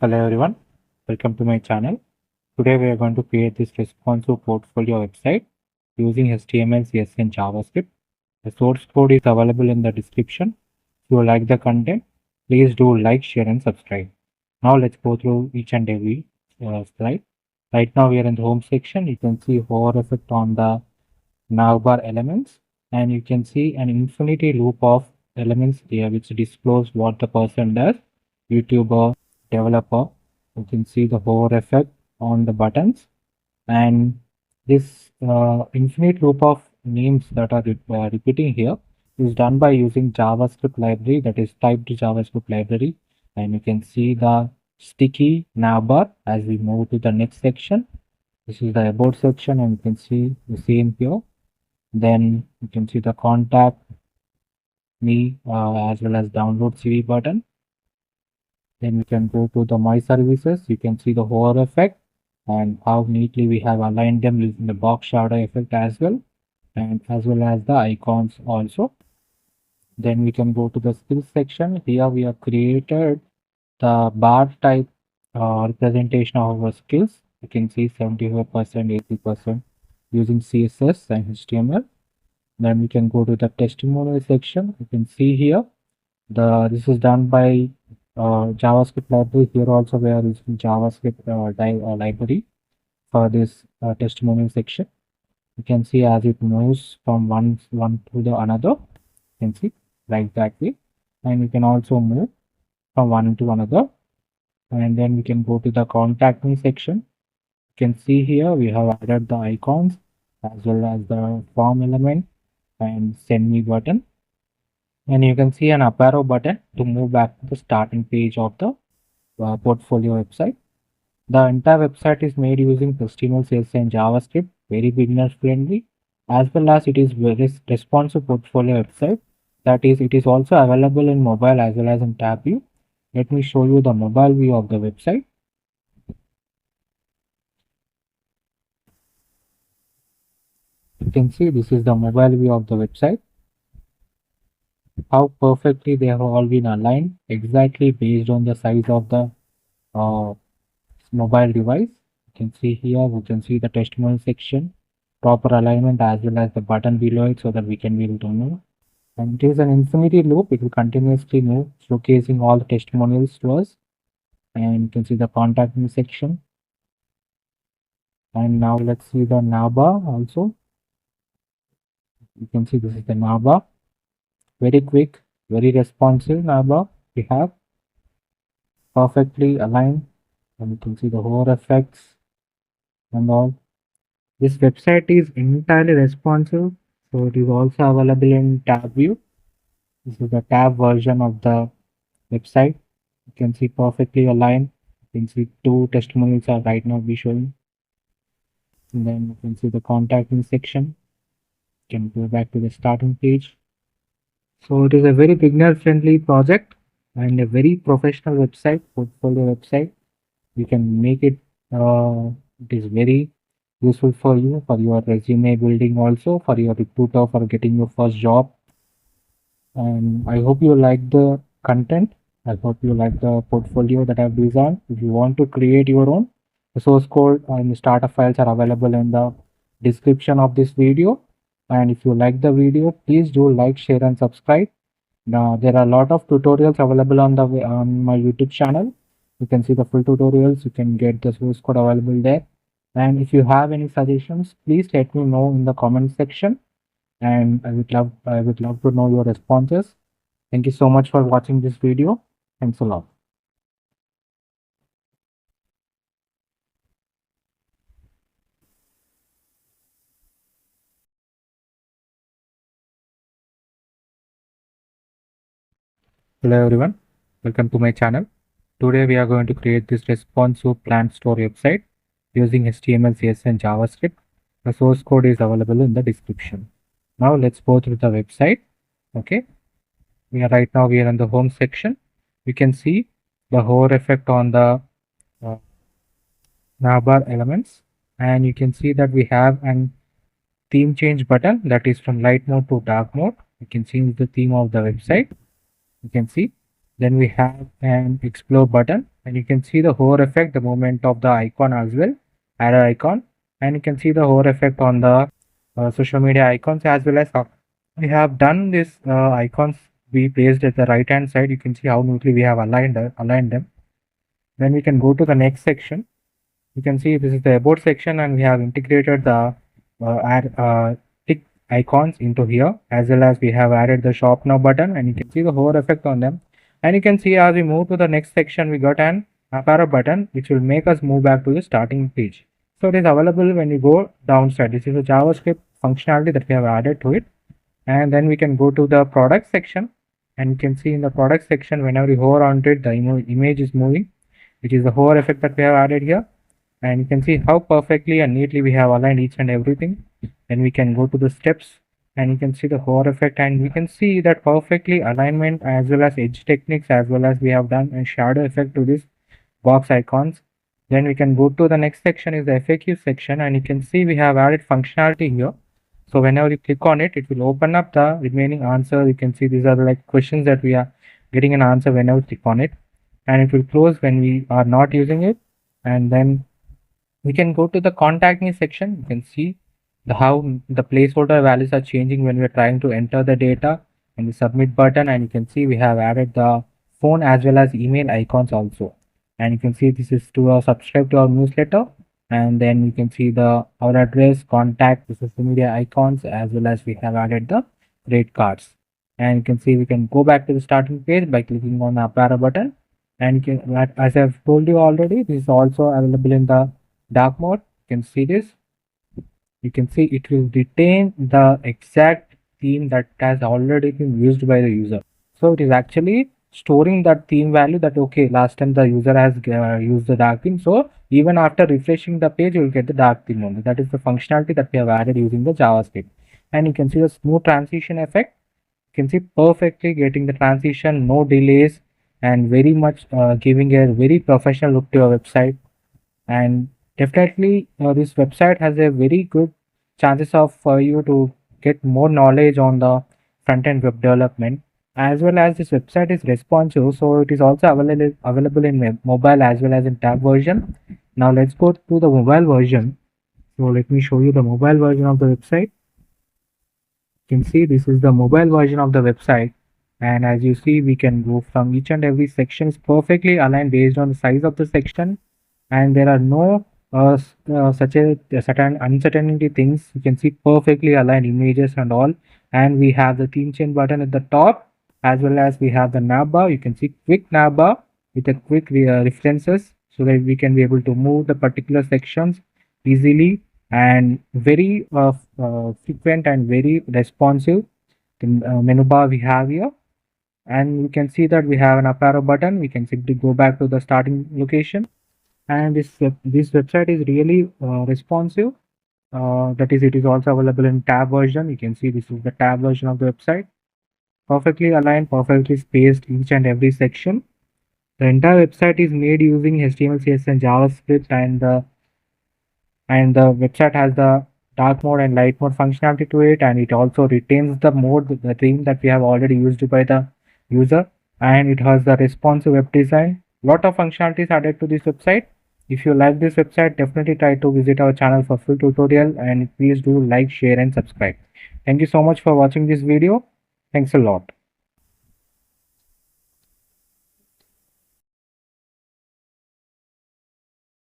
Hello everyone, welcome to my channel. Today we are going to create this responsive portfolio website using HTML, CSS and JavaScript. The source code is available in the description. If you like the content, please do like, share and subscribe. Now let's go through each and every slide. Right now we are in the home section. You can see hover effect on the navbar elements and you can see an infinity loop of elements here which disclose what the person does, YouTuber, developer. You can see the hover effect on the buttons and this infinite loop of names that are repeating here is done by using JavaScript library, that is typed JavaScript library. And you can see the sticky navbar as we move to the next section. This is the about section and you can see the same here. Then you can see the contact me as well as download CV button. Then we can go to the my services. You can see the hover effect and how neatly we have aligned them using the box shadow effect as well, and as well as the icons also. Then we can go to the skills section. Here we have created the bar type representation of our skills. You can see 75%, 80% using CSS and HTML. Then we can go to the testimonial section. You can see here this is done by JavaScript library. Here also we are using JavaScript library for this testimonial section. You can see as it moves from one to the another. You can see like that way, and we can also move from one to another. And then we can go to the contact me section. You can see here we have added the icons as well as the form element and send me button. And you can see an up arrow button to move back to the starting page of the portfolio website. The entire website is made using HTML, CSS and JavaScript, very beginner friendly, as well as it is very responsive portfolio website. That is, it is also available in mobile as well as in tab view. Let me show you the mobile view of the website. You can see this is the mobile view of the website. How perfectly they have all been aligned, exactly based on the size of the mobile device. You can see here, we can see the testimonial section, proper alignment as well as the button below it so that we can be able to move. And it is an infinity loop, it will continuously move, showcasing all the testimonials to us. And you can see the contact me section. And now let's see the navbar also. You can see this is the navbar. Very quick, very responsive navbar we have. Perfectly aligned. And you can see the hover effects and all. This website is entirely responsive, so it is also available in tab view. This is the tab version of the website. You can see perfectly aligned. You can see two testimonials are right now be showing. And then you can see the contact me section. You can go back to the starting page. So it is a very beginner friendly project and a very professional website, portfolio website. You can make it, it is very useful for you for your resume building, also for your recruiter for getting your first job. And I hope you like the content. I hope you like the portfolio that I've designed. If you want to create your own, the source code and the starter files are available in the description of this video. And if you like the video, please do like, share and subscribe. Now there are a lot of tutorials available on my YouTube channel. You can see the full tutorials. You can get the source code available there. And if you have any suggestions, please let me know in the comment section. And I would love to know your responses. Thank you so much for watching this video. Thanks a lot. Hello everyone, welcome to my channel. Today we are going to create this responsive plant store website using HTML, CSS and JavaScript. The source code is available in the description. Now let's go through the website. Okay, we are in the home section. We can see the hover effect on the navbar elements, and you can see that we have an theme change button that is from light mode to dark mode. You can change the theme of the website. You can see Then we have an explore button, and you can see the hover effect, the movement of the icon as well, arrow icon, and you can see the hover effect on the social media icons, as well as how we have done this icons we placed at the right hand side. You can see how neatly we have aligned them. Then we can go to the next section. You can see this is the about section, and we have integrated the tick icons into here, as well as we have added the shop now button, and you can see the hover effect on them. And you can see as we move to the next section, we got an arrow button which will make us move back to the starting page. So it is available when you go downside. This is a JavaScript functionality that we have added to it. And then we can go to the product section, and you can see in the product section, whenever you hover onto it, the image is moving, which is the hover effect that we have added here. And you can see how perfectly and neatly we have aligned each and everything. Then we can go to the steps, and you can see the hover effect, and we can see that perfectly alignment as well as edge techniques, as well as we have done a shadow effect to this box icons. Then we can go to the next section is the FAQ section, and you can see we have added functionality here. So whenever you click on it, it will open up the remaining answer. You can see these are like questions that we are getting an answer whenever we click on it, and it will close when we are not using it. And then we can go to the contact me section. You can see how the placeholder values are changing when we're trying to enter the data, and the submit button, and you can see we have added the phone as well as email icons also. And you can see this is to subscribe to our newsletter, and then you can see the our address, contact, the social media icons, as well as we have added the rate cards. And you can see we can go back to the starting page by clicking on the up arrow button. And you can, as I've told you already, this is also available in the dark mode. You can see this. You can see it will retain the exact theme that has already been used by the user. So it is actually storing that theme value that okay, last time the user has used the dark theme, so even after refreshing the page you will get the dark theme only. That is the functionality that we have added using the JavaScript. And you can see the smooth transition effect. You can see perfectly getting the transition, no delays, and very much giving a very professional look to your website. And definitely this website has a very good chances of for you to get more knowledge on the front-end web development, as well as this website is responsive, so it is also available in mobile as well as in tab version. Now let's go to the mobile version. So let me show you the mobile version of the website. You can see this is the mobile version of the website, and as you see we can go from each and every section is perfectly aligned based on the size of the section, and there are no such a certain uncertainty things. You can see perfectly aligned images and all, and we have the theme chain button at the top, as well as we have the navbar. You can see quick navbar with a quick references, so that we can be able to move the particular sections easily, and very frequent and very responsive. The menu bar we have here, and you can see that we have an up arrow button. We can simply go back to the starting location, and this website is really responsive. That is, it is also available in tab version. You can see this is the tab version of the website, perfectly aligned, perfectly spaced each and every section. The entire website is made using HTML, CSS, and JavaScript, and the website has the dark mode and light mode functionality to it, and it also retains the mode, the theme that we have already used by the user, and it has the responsive web design. Lot of functionalities added to this website. If you like this website, definitely try to visit our channel for full tutorial, and please do like, share, and subscribe. Thank you so much for watching this video. Thanks a lot.